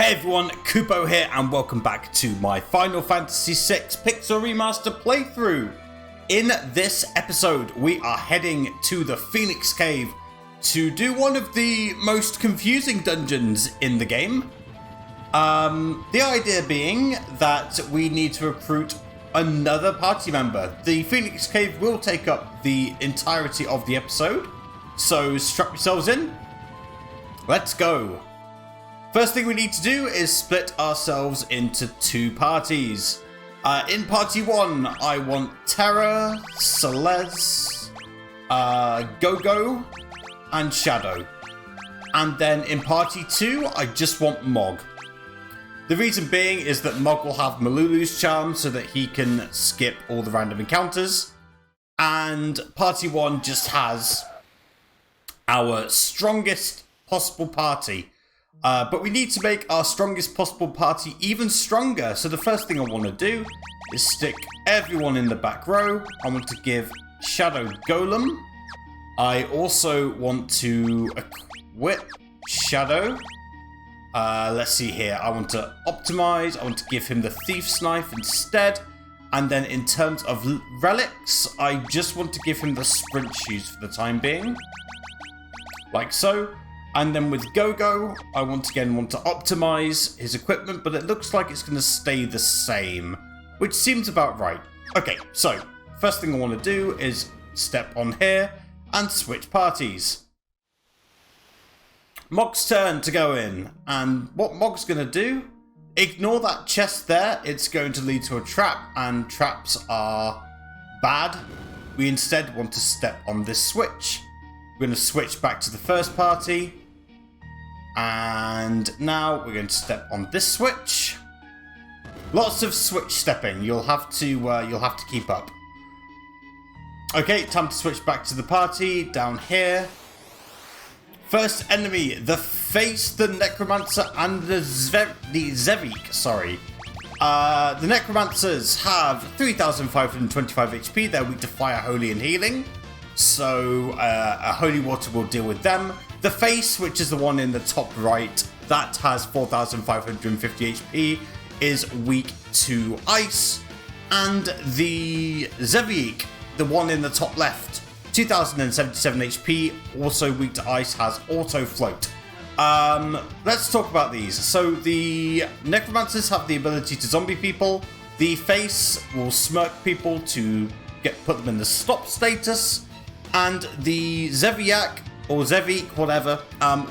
Hey everyone, Kupo here and welcome back to my Final Fantasy VI Pixel Remaster playthrough. In this episode, we are heading to the Phoenix Cave to do one of the most confusing dungeons in the game. The idea being that we need to recruit another party member. The Phoenix Cave will take up the entirety of the episode, so strap yourselves in. Let's go. First thing we need to do is split ourselves into two parties. In party one, I want Terra, Celeste, Go-Go, and Shadow. And then in party two, I just want Mog. The reason being is that Mog will have Malulu's charm so that he can skip all the random encounters. And party one just has our strongest possible party. But we need to make our strongest possible party even stronger. So the first thing I want to do is stick everyone in the back row. I want to give Shadow Golem. I also want to equip Shadow. Let's see here. I want to optimize. I want to give him the Thief's Knife instead. And then in terms of relics, I just want to give him the Sprint Shoes for the time being. Like so. And then with Go-Go, I once again want to optimize his equipment, but it looks like it's going to stay the same, which seems about right. Okay, so first thing I want to do is step on here and switch parties. Mog's turn to go in, and what Mog's going to do, ignore that chest there, it's going to lead to a trap, and traps are bad. We instead want to step on this switch. We're going to switch back to the first party. And now we're going to step on this switch. Lots of switch stepping. You'll have to keep up. Okay, time to switch back to the party down here. First enemy, the Face, the Necromancer, and the Zevik. Sorry. The Necromancers have 3,525 HP. They're weak to fire, holy, and healing. So a holy water will deal with them. The Face, which is the one in the top right, that has 4,550 HP, is weak to ice. And the Zevik, the one in the top left, 2,077 HP, also weak to ice, has auto float. Let's talk about these. So the Necromancers have the ability to zombie people. The Face will smirk people to put them in the stop status. And the Zeviak, or Zevik, whatever,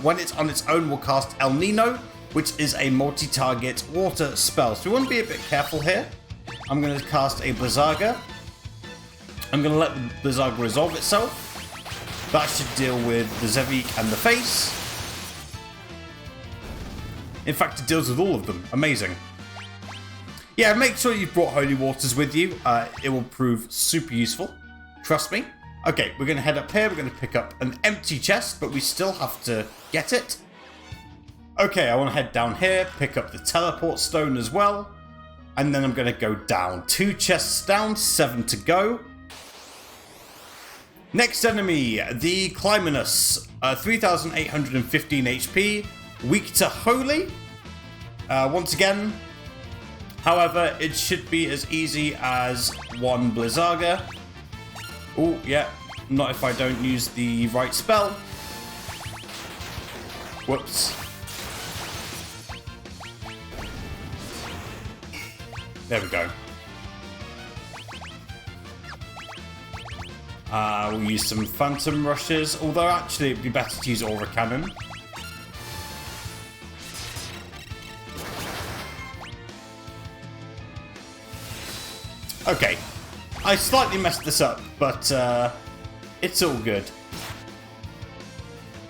when it's on its own will cast El Nino, which is a multi-target water spell. So we want to be a bit careful here. I'm going to cast a Blizzaga. I'm going to let the Blizzaga resolve itself. That should deal with the Zevik and the Face. In fact, it deals with all of them. Amazing. Yeah, make sure you've brought Holy Waters with you. It will prove super useful. Trust me. Okay, we're going to head up here. We're going to pick up an empty chest, but we still have to get it. Okay, I want to head down here, pick up the teleport stone as well. And then I'm going to go down. 2 chests down, 7 to go. Next enemy, the Climinus. 3,815 HP, weak to holy. Once again, however, it should be as easy as one Blizzaga. Oh, yeah. Not if I don't use the right spell. Whoops. There we go. We'll use some Phantom Rushes, although actually it'd be better to use Aura Cannon. Okay. I slightly messed this up, but it's all good.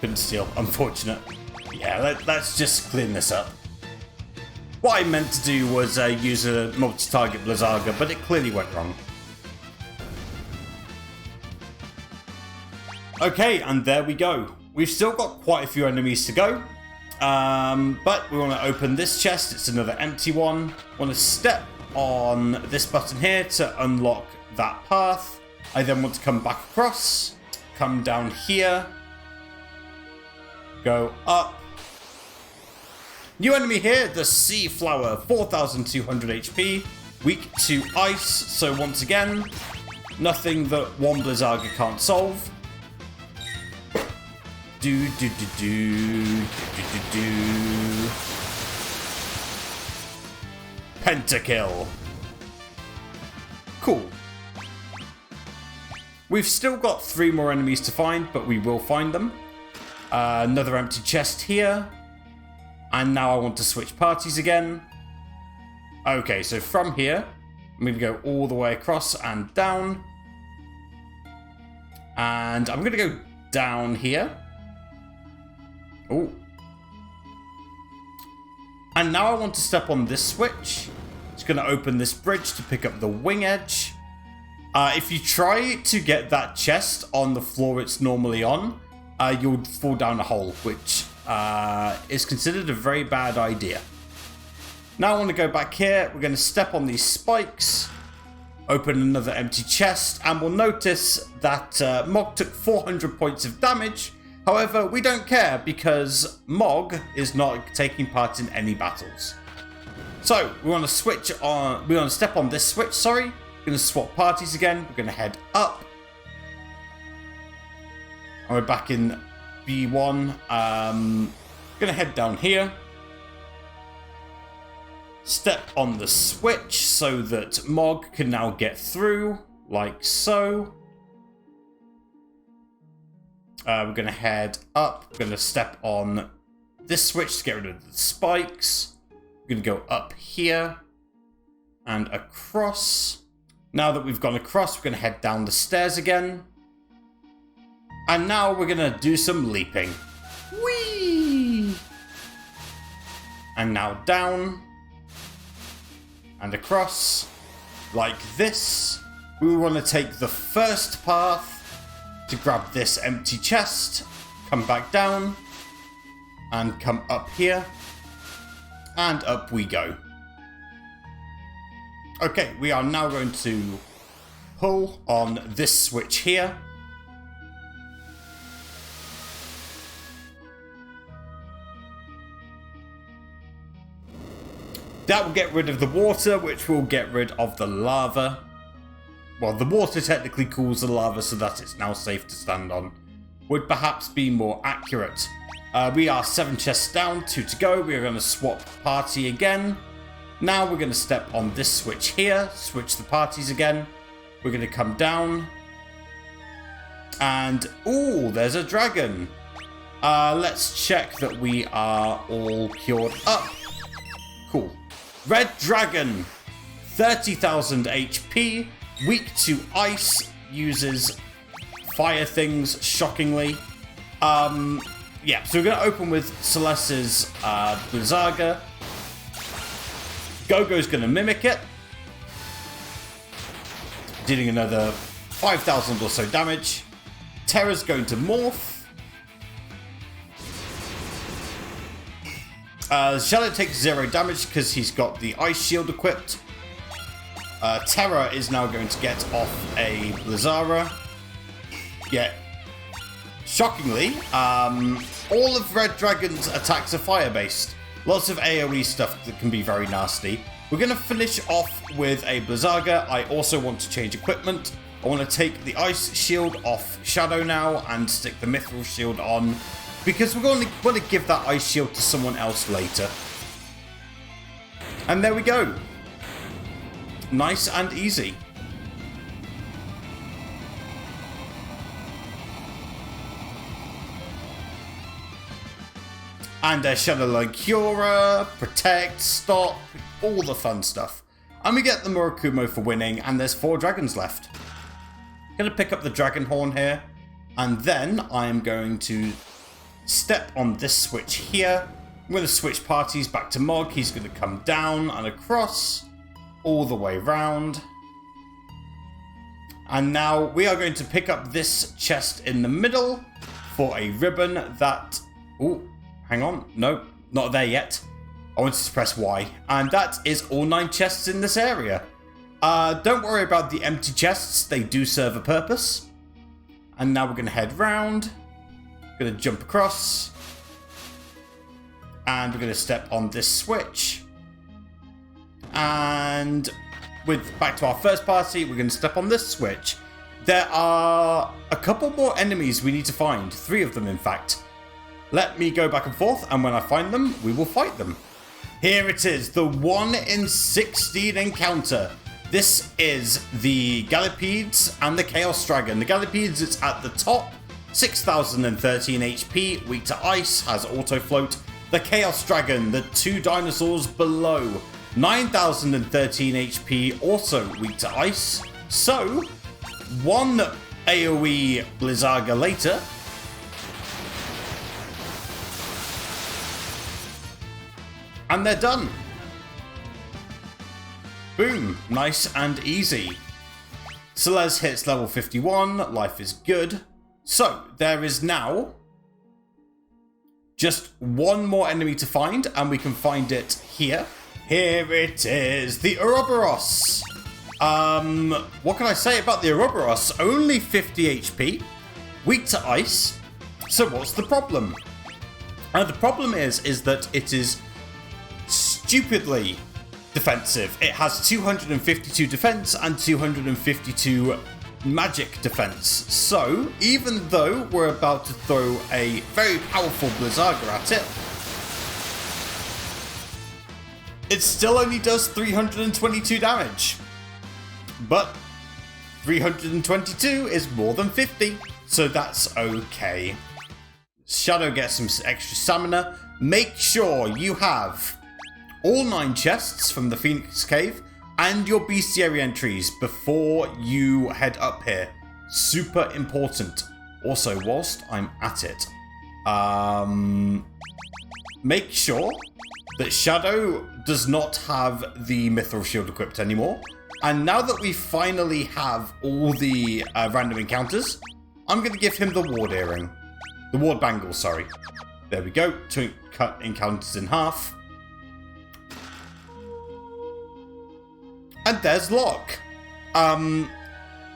Couldn't steal, unfortunate. Yeah, let's just clean this up. What I meant to do was use a multi-target Blizzaga, but it clearly went wrong. Okay, and there we go. We've still got quite a few enemies to go. But we want to open this chest. It's another empty one. Want to step on this button here to unlock that path. I then want to come back across, come down here, go up, New enemy here, the Sea Flower, 4,200 HP, weak to ice, so once again, nothing that one Blizzaga can't solve. Pentakill. Cool. We've still got 3 more enemies to find, but we will find them. Another empty chest here. And now I want to switch parties again. Okay, so from here, I'm going to go all the way across and down. And I'm going to go down here. Oh. And now I want to step on this switch. It's going to open this bridge to pick up the wing edge. If you try to get that chest on the floor it's normally on, you'll fall down a hole, which is considered a very bad idea. Now I want to go back here. We're going to step on these spikes, open another empty chest, and we'll notice that Mog took 400 points of damage. However, we don't care because Mog is not taking part in any battles. So we want to switch on. We want to step on this switch. Sorry, we're going to swap parties again. We're going to head up, and we're back in B1. Going to head down here. Step on the switch so that Mog can now get through, like so. We're going to head up. We're going to step on this switch to get rid of the spikes. We're going to go up here and across. Now that we've gone across, we're going to head down the stairs again. And now we're going to do some leaping. Whee! And now down. And across. Like this. We want to take the first path to grab this empty chest, come back down, and come up here, and up we go. Okay, we are now going to pull on this switch here. That will get rid of the water, which will get rid of the lava. Well, the water technically cools the lava so that it's now safe to stand on. Would perhaps be more accurate. We are 7 chests down, 2 to go. We are going to swap party again. Now we're going to step on this switch here. Switch the parties again. We're going to come down. And, ooh, there's a dragon. Let's check that we are all cured up. Cool. Red dragon. 30,000 HP. Weak to ice, uses fire things, shockingly. Yeah, so we're going to open with Celeste's Blizzaga. Gogo's going to mimic it, dealing another 5,000 or so damage. Terra's going to morph. Shadow takes 0 damage because he's got the ice shield equipped. Terra is now going to get off a Blizzara. Yeah. Shockingly, all of Red Dragon's attacks are fire-based. Lots of AoE stuff that can be very nasty. We're going to finish off with a Blizzaga. I also want to change equipment. I want to take the ice shield off Shadow now and stick the mithril shield on, because we're going to give that ice shield to someone else later. And there we go. Nice and easy. And Shadow Cura, Protect, Stop, all the fun stuff. And we get the Murakumo for winning, and there's 4 dragons left. Gonna pick up the dragon horn here, and then I'm going to step on this switch here. I'm going to switch parties back to Mog. He's going to come down and across, all the way round. And now we are going to pick up this chest in the middle for a ribbon that... Ooh, hang on. No, not there yet. I wanted to press Y. And that is all 9 chests in this area. Don't worry about the empty chests. They do serve a purpose. And now we're going to head round. Going to jump across. And we're going to step on this switch. And back to our first party, we're going to step on this switch. There are a couple more enemies we need to find. 3 of them, in fact. Let me go back and forth, and when I find them, we will fight them. Here it is, the 1 in 16 encounter. This is the Gallipedes and the Chaos Dragon. The Gallipedes is at the top, 6,013 HP, weak to ice, has auto float. The Chaos Dragon, the 2 dinosaurs below, 9,013 HP, also weak to ice. So, 1 AoE Blizzaga later, and they're done. Boom, nice and easy. Celeste hits level 51, life is good. So, there is now just 1 more enemy to find, and we can find it here. Here it is, the Ouroboros. What can I say about the Ouroboros? Only 50 HP, weak to ice. So what's the problem? The problem is that it is stupidly defensive. It has 252 defense and 252 magic defense. So, even though we're about to throw a very powerful Blizzaga at it, it still only does 322 damage. But 322 is more than 50, so that's okay. Shadow gets some extra stamina. Make sure you have all 9 chests from the Phoenix Cave and your bestiary entries before you head up here. Super important. Also, whilst I'm at it, make sure that Shadow does not have the Mithril Shield equipped anymore. And now that we finally have all the random encounters, I'm going to give him the Ward Earring. The Ward Bangle, sorry. There we go, to cut encounters in half. And there's Locke.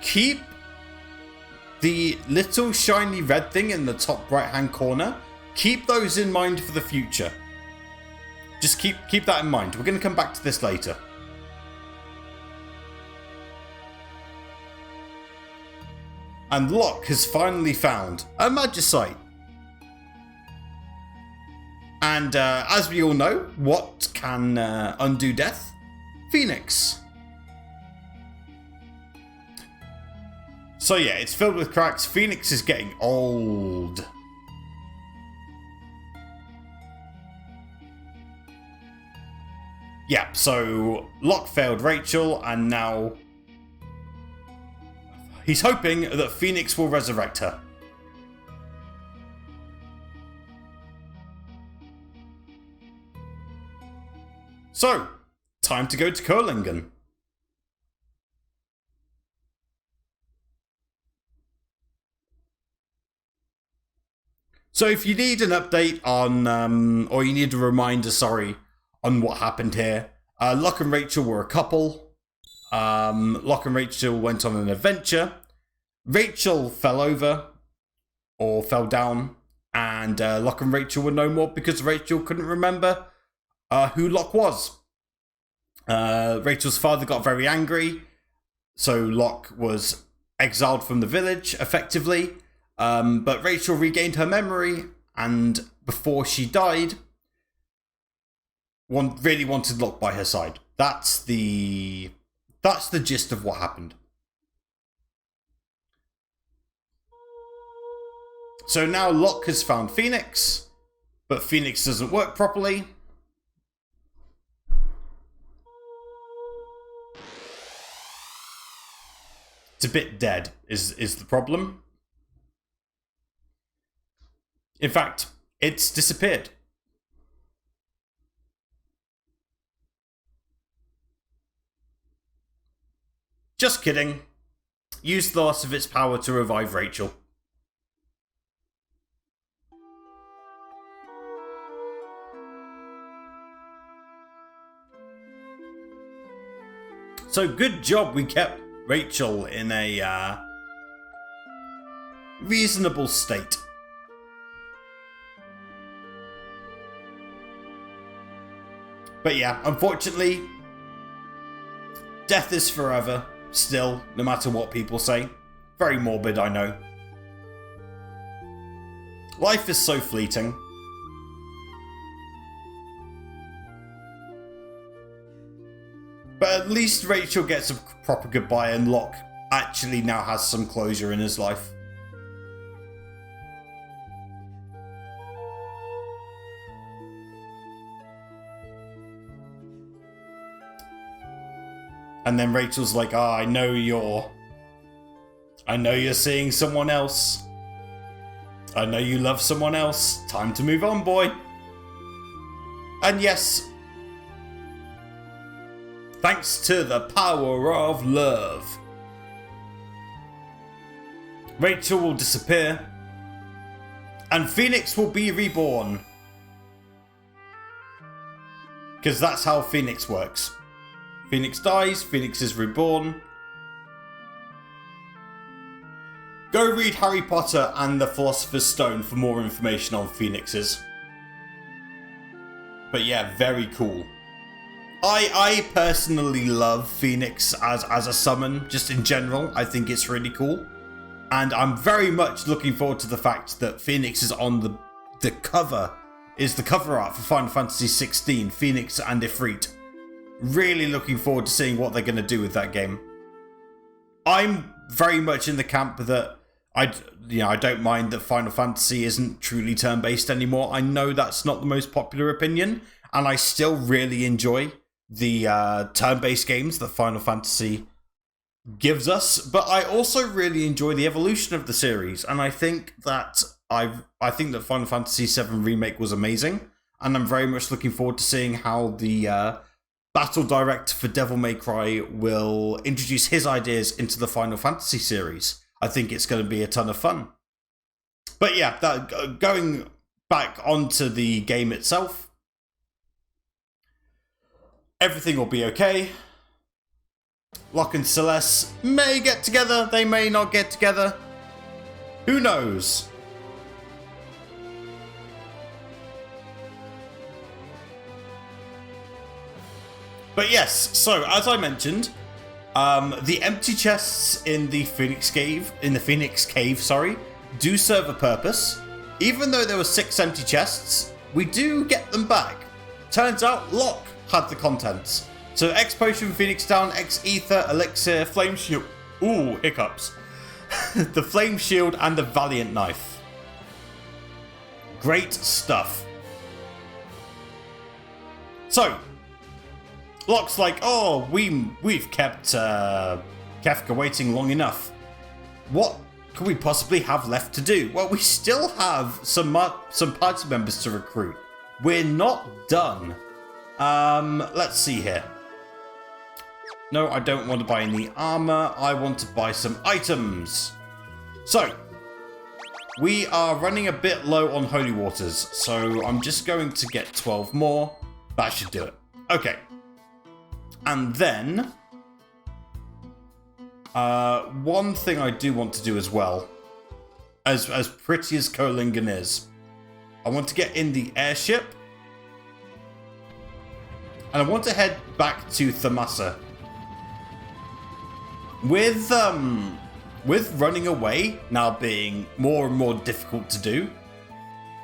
Keep the little shiny red thing in the top right hand corner. Keep those in mind for the future. Just keep that in mind. We're going to come back to this later. And Locke has finally found a Magicite. And as we all know, what can undo death? Phoenix. So yeah, it's filled with cracks. Phoenix is getting old. Yeah, so Locke failed Rachel, and now he's hoping that Phoenix will resurrect her. So, time to go to Kurlingen. So if you need an update on, or you need a reminder, sorry, on what happened here, Locke and Rachel were a couple. Locke and Rachel went on an adventure. Rachel fell over, or fell down, and Locke and Rachel were no more because Rachel couldn't remember who Locke was. Rachel's father got very angry, so Locke was exiled from the village, effectively. But Rachel regained her memory, and before she died, really wanted Locke by her side. That's the gist of what happened. So now Locke has found Phoenix, but Phoenix doesn't work properly. It's a bit dead, is the problem. In fact, it's disappeared. Just kidding. Use the loss of its power to revive Rachel. So good job we kept Rachel in a reasonable state. But yeah, unfortunately, death is forever, still, no matter what people say. Very morbid, I know. Life is so fleeting. But at least Rachel gets a proper goodbye and Locke actually now has some closure in his life. And then Rachel's like, I know you're seeing someone else. I know you love someone else. Time to move on, boy. And yes, thanks to the power of love, Rachel will disappear and Phoenix will be reborn. Because that's how Phoenix works. Phoenix dies, Phoenix is reborn. Go read Harry Potter and the Philosopher's Stone for more information on Phoenixes. But yeah, very cool. I personally love Phoenix as a summon, just in general. I think it's really cool. And I'm very much looking forward to the fact that Phoenix is on the cover, is the cover art for Final Fantasy 16, Phoenix and Ifrit. Really looking forward to seeing what they're going to do with that game. I'm very much in the camp that I don't mind that Final Fantasy isn't truly turn-based anymore. I know that's not the most popular opinion, and I still really enjoy the turn-based games that Final Fantasy gives us, but I also really enjoy the evolution of the series, and I think that Final Fantasy VII Remake was amazing, and I'm very much looking forward to seeing how the battle director for Devil May Cry will introduce his ideas into the Final Fantasy series. I think it's going to be a ton of fun. But yeah, going back onto the game itself, everything will be okay. Locke and Celeste may get together, they may not get together. Who knows? But yes, so as I mentioned, the empty chests in the Phoenix Cave, do serve a purpose. Even though there were 6 empty chests, we do get them back. Turns out Locke had the contents. So X Potion, Phoenix Down, X Ether, Elixir, Flame Shield. Ooh, hiccups. The Flame Shield and the Valiant Knife. Great stuff. So Locke's like, oh, we've kept Kefka waiting long enough. What could we possibly have left to do? Well, we still have some party members to recruit. We're not done. Let's see here. No, I don't want to buy any armor. I want to buy some items. So, we are running a bit low on holy waters, so I'm just going to get 12 more. That should do it. Okay. And then, one thing I do want to do as well, as pretty as Kolingen is, I want to get in the airship, and I want to head back to Thamasa. With running away now being more and more difficult to do,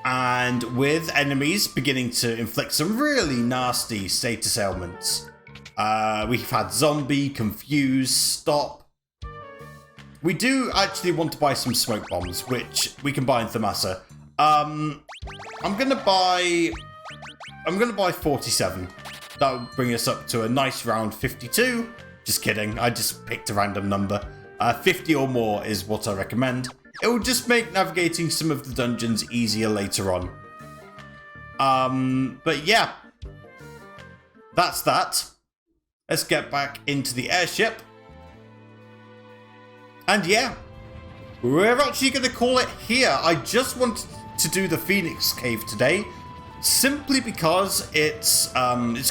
and with enemies beginning to inflict some really nasty status ailments, we've had zombie, confuse, stop. We do actually want to buy some smoke bombs, which we can buy in Thamasa. I'm gonna buy 47. That will bring us up to a nice round 52. Just kidding, I just picked a random number. 50 or more is what I recommend. It will just make navigating some of the dungeons easier later on. But yeah, that's that. Let's get back into the airship. And yeah, we're actually going to call it here. I just wanted to do the Phoenix Cave today, simply because it's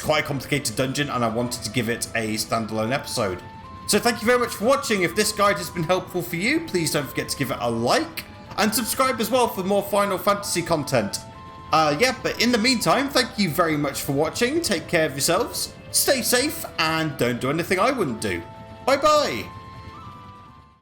quite a complicated dungeon and I wanted to give it a standalone episode. So thank you very much for watching. If this guide has been helpful for you, please don't forget to give it a like and subscribe as well for more Final Fantasy content. Yeah, but in the meantime, thank you very much for watching. Take care of yourselves, stay safe, and don't do anything I wouldn't do. Bye bye!